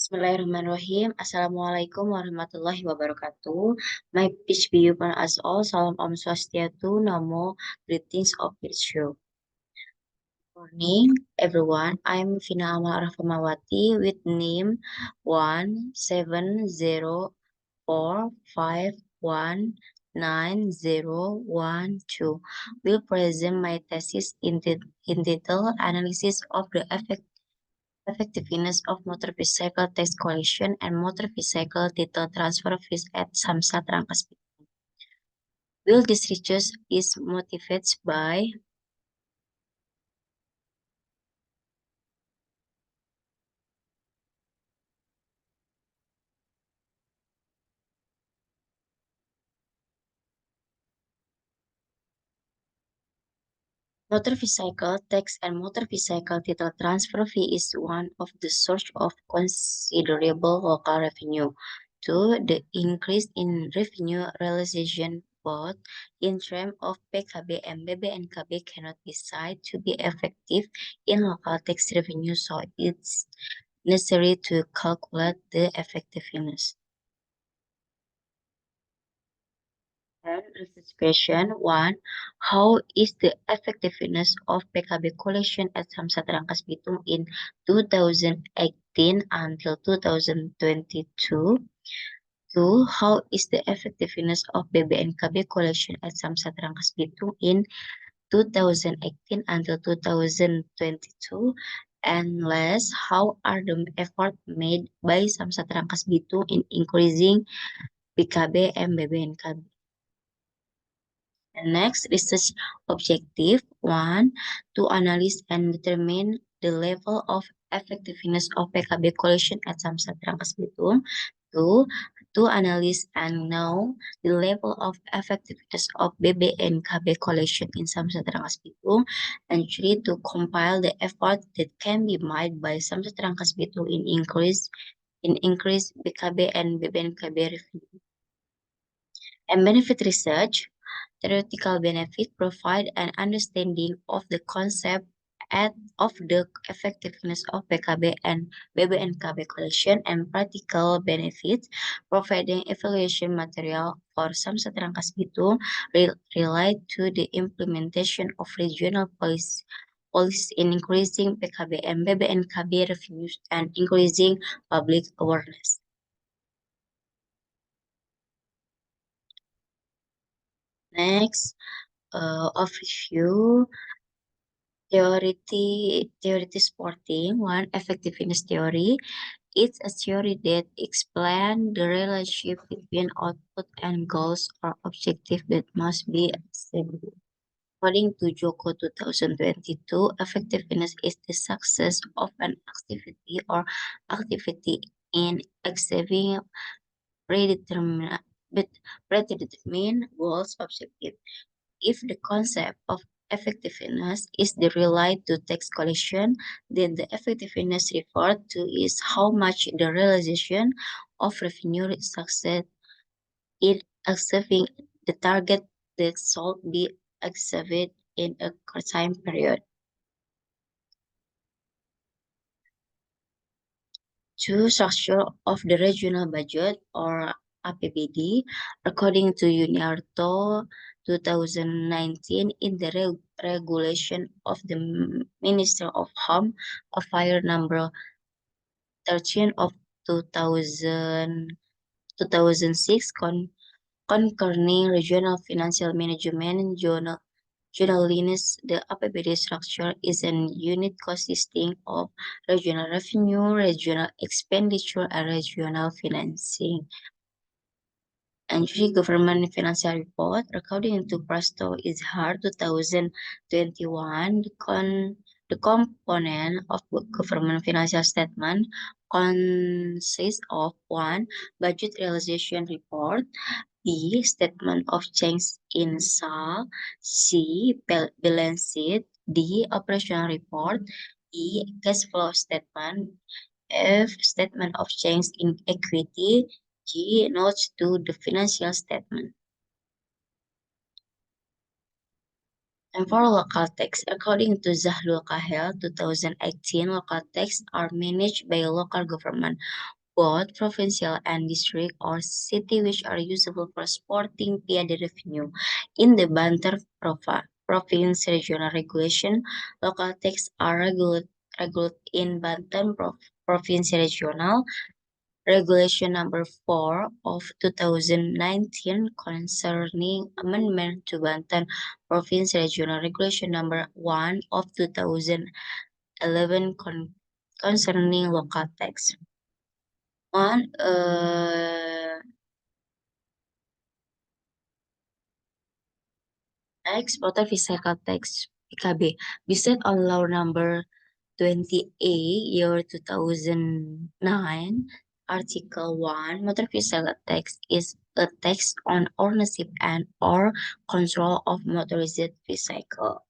Bismillahirrahmanirrahim. Assalamualaikum warahmatullahi wabarakatuh. My peace be upon us all. Salam Om Swastiastu, Namo, greetings of peace. Morning, everyone. I'm Vina Amal Rahmawati with name 17045190012. Will present my thesis in detail analysis of the effectiveness of motor vehicle tax collection and motor vehicle title transfer fees at Samsat Rangkas Bitung. Will this research is motivated by motor vehicle tax and motor vehicle title transfer fee is one of the source of considerable local revenue. Two, the increase in revenue realization both in terms of PKB and BBNKB cannot be said to be effective in local tax revenue, so it's necessary to calculate the effectiveness. And research question 1. How is the effectiveness of PKB collection at Samsat Rangkas Bitung in 2018 until 2022? 2. How is the effectiveness of BBNKB collection at Samsat Rangkas Bitung in 2018 until 2022? And last, how are the efforts made by Samsat Rangkas Bitung in increasing PKB and BBNKB? And next, research objective 1, to analyze and determine the level of effectiveness of PKB collection at Samsat Rangkas Bitung. 2, to analyze and know the level of effectiveness of BBNKB collection in Samsat Rangkas Bitung. And 3, to compile the effort that can be made by Samsat Rangkas Bitung in increase BKB and BBNKB revenue. And benefit research. Theoretical benefit provide an understanding of the concept of the effectiveness of PKB and BBNKB collection, and practical benefits providing evaluation material for Samsat Rangkas Bitung relate to the implementation of regional policies in increasing PKB and BBNKB revenues and increasing public awareness. Next, overview. Theory supporting 1, effectiveness theory. It's a theory that explains the relationship between output and goals or objectives that must be achieved. According to Joko 2022, effectiveness is the success of an activity or activity in achieving predetermined goals objective. If the concept of effectiveness is related to tax collection, then the effectiveness referred to is how much the realization of revenue succeed in achieving the target that should be achieved in a time period. 2. Structure of the regional budget or APBD. According to UNIARTO 2019, in the regulation of the Minister of Home Affairs number 13 of 2006 concerning regional financial management journalines, the APBD structure is an unit consisting of regional revenue, regional expenditure, and regional financing. And government financial report, according to Prasto Izhar 2021, the component of government financial statement consists of 1. Budget realization report, B. Statement of change in SAL, C. Balance sheet, D. Operational report, E. Cash flow statement, F. Statement of change in equity, G. Notes to the financial statement. And for local tax, according to Zahlul Kahel 2018, local tax are managed by local government, both provincial and district or city, which are usable for supporting PID revenue. In the Banten province regional regulation, local tax are regulated in Banten province regional Regulation Number 4 of 2019 concerning amendment to Banten Province Regional Regulation Number 1 of 2011 concerning local tax. One, X motor vehicle tax PKB based on law number 20A year 2009 Article 1 motor vehicle tax is a tax on ownership and or control of motorized vehicle.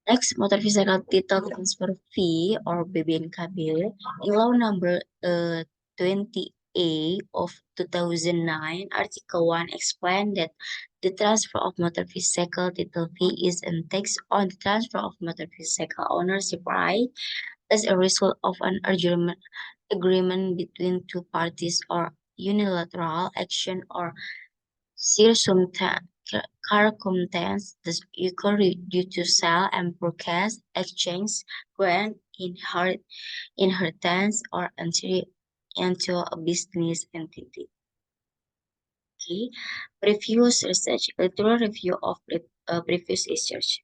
Next, motor vehicle title transfer fee or BBNKB in law number 20A of 2009 Article 1 explained that the transfer of motor vehicle title fee is a tax on the transfer of motor vehicle ownership right as a result of an agreement between two parties or unilateral action or circumstance that occur due to sale and purchase, exchange, grant, inheritance, or entry into a business entity. Okay. Previous research, a thorough review of previous research.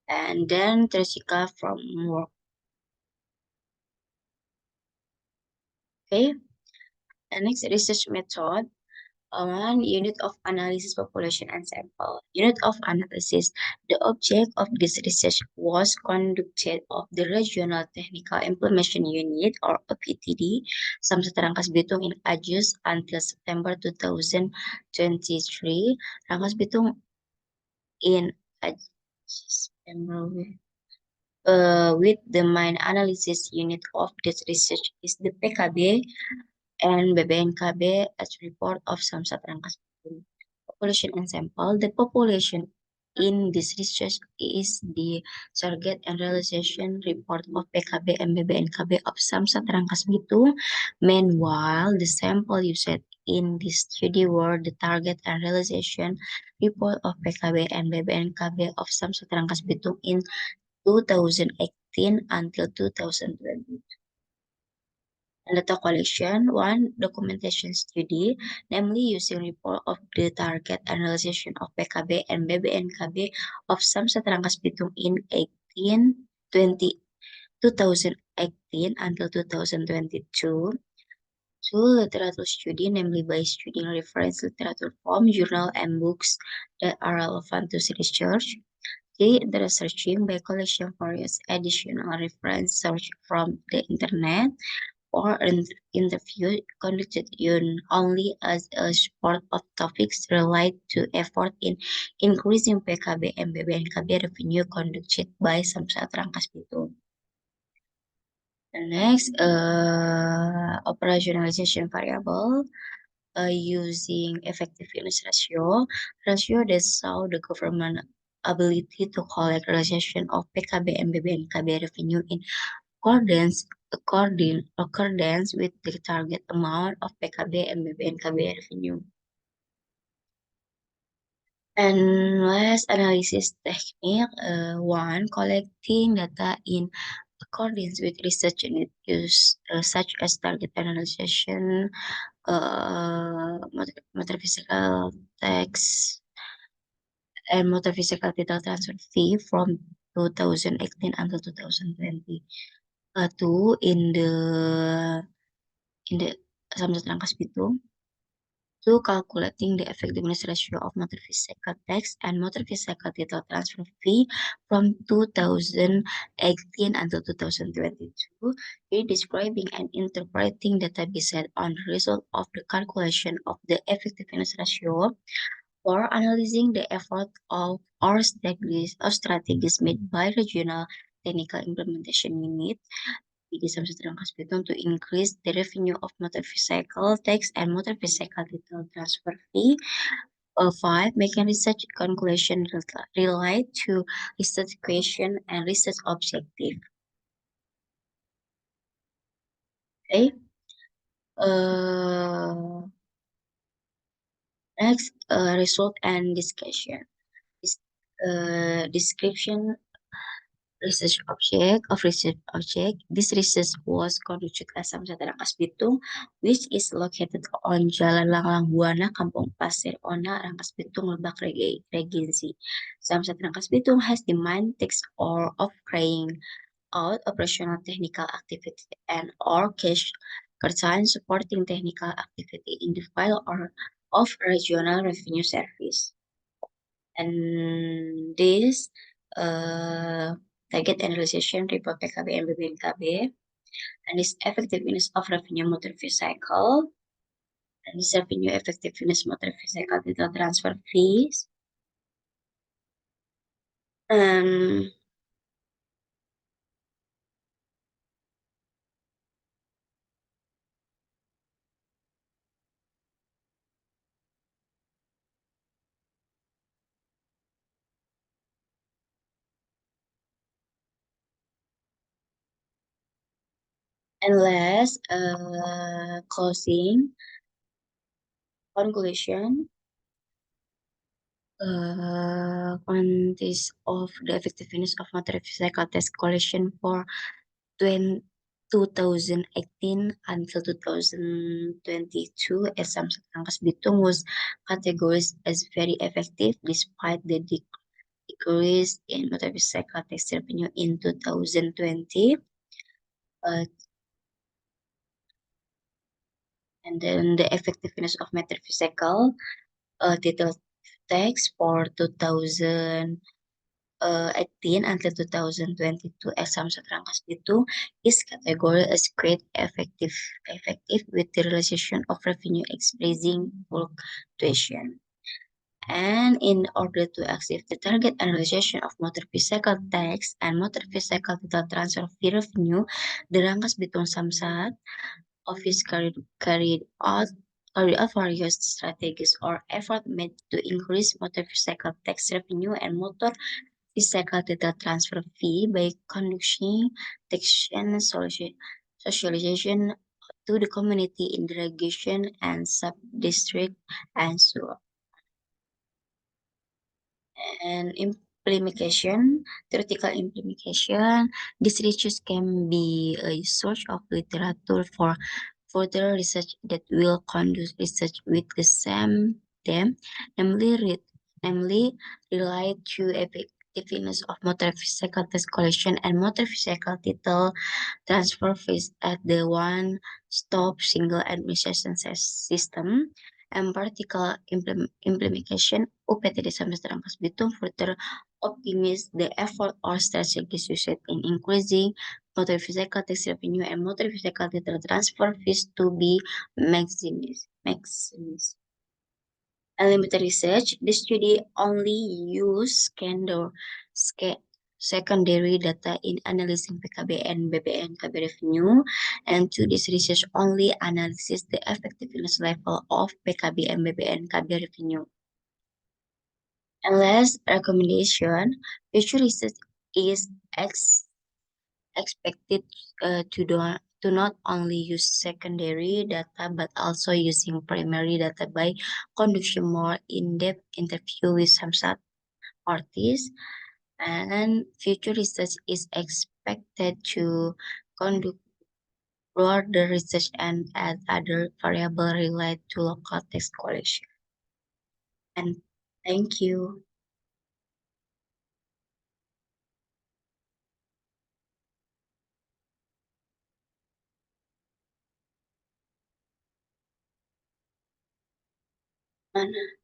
And then Trishika from work. Okay. And next research method. One unit of analysis population and sample. Unit of analysis. The object of this research was conducted of the Regional Technical Implementation Unit or OPTD, Samsat Rangkas Bitung in Ajus until September 2023. Rangkas Bitung in Ajus, with the main analysis unit of this research is the PKB and BBNKB as report of Samsat Rangkas Bitung. Population and sample. The population in this research is the target and realization report of PKB and BBNKB of Samsat Rangkas Bitung. Meanwhile, the sample used in this study were the target and realization report of PKB and BBNKB of Samsat Rangkas Bitung in 2018 until 2020. Data collection, one documentation study, namely using report of the target analysis of PKB and BBNKB of Samsat Rangkas Bitung in 2018 until 2022. Two literature study, namely by studying reference literature from journal and books that are relevant to research. Three, the researching by collection various additional reference search from the internet or an interview conducted only as a part of topics related to effort in increasing PKB and BBNKB revenue conducted by Samsat Rangkas Bitung. The next, operationalization variable using effectiveness ratio that show the government ability to collect realization of PKB and BBNKB revenue in accordance with the target amount of PKB and BBNKB revenue. And last analysis technique, one, collecting data in accordance with research unit use such as target analysis, motor physical tax, and motor physical title transfer fee from 2018 until 2020. Two, in the Samsat Rangkas Bitung, to calculating the effectiveness ratio of motor vehicle tax and motor vehicle title transfer fee from 2018 until 2022, it describing and interpreting data based on the result of the calculation of the effectiveness ratio for analyzing the effort of our strategies made by regional technical implementation unit di Samsat Rangkas Bitung to increase the revenue of motor vehicle tax and motor vehicle title transfer fee Five, making research conclusion relate to research question and research objective. Okay. Uh, Next, result and discussion. This, description research object. This research was conducted at Samsat Rangkas Bitung, which is located on Jalan Langlang Buana, Kampung Pasir Ona, Rangkas Bitung, Lebak Regency. Samsat Rangkas Bitung has the main text or of carrying out operational technical activity and or cash kerjaan supporting technical activity in the file or of regional revenue service. And this uh, target analyzation report PKB and BBNKB, and this effectiveness of revenue motor vehicle, and this revenue effectiveness motor vehicle detail transfer fees, um, and last closing conclusion. Consists of the effectiveness of motor vehicle test collection for 20, 2018 until 2022 as Samsat Rangkas Bitung was categorized as very effective despite the decrease in motor vehicle tax revenue in 2020. Uh, and then the effectiveness of motor vehicle title tax for 2018 until 2022 exam Rangkas Bitung is categorized as great effective with the realization of revenue expressing fluctuation. And in order to achieve the target annualization of motor vehicle tax and motor vehicle total transfer fee revenue, the Rangkas Bitung Samsat office carried out various strategies or effort made to increase motor vehicle tax revenue and motor vehicle data transfer fee by conducting taxation socialization to the community in the region and sub-district and so on. And implementation, theoretical implementation. These research can be a source of literature for further research that will conduct research with the same theme, namely relate to effectiveness of motor vehicle test collection and motor vehicle title transfer fees at the one-stop single administration system and particle implementation UPTD Semester Rangkas Bitung further optimize the effort or strategies used in increasing motor vehicle tax revenue and motor vehicle title transfer fees to be maximized. Limited research, the study only use secondary data in analyzing PKB and BBNKB revenue, and to this research only analysis the effectiveness level of PKB and BBNKB revenue. And last recommendation, future research is expected to not only use secondary data but also using primary data by conducting more in-depth interview with some parties, and future research is expected to conduct broader research and add other variable related to local text collection. And thank you. Mana?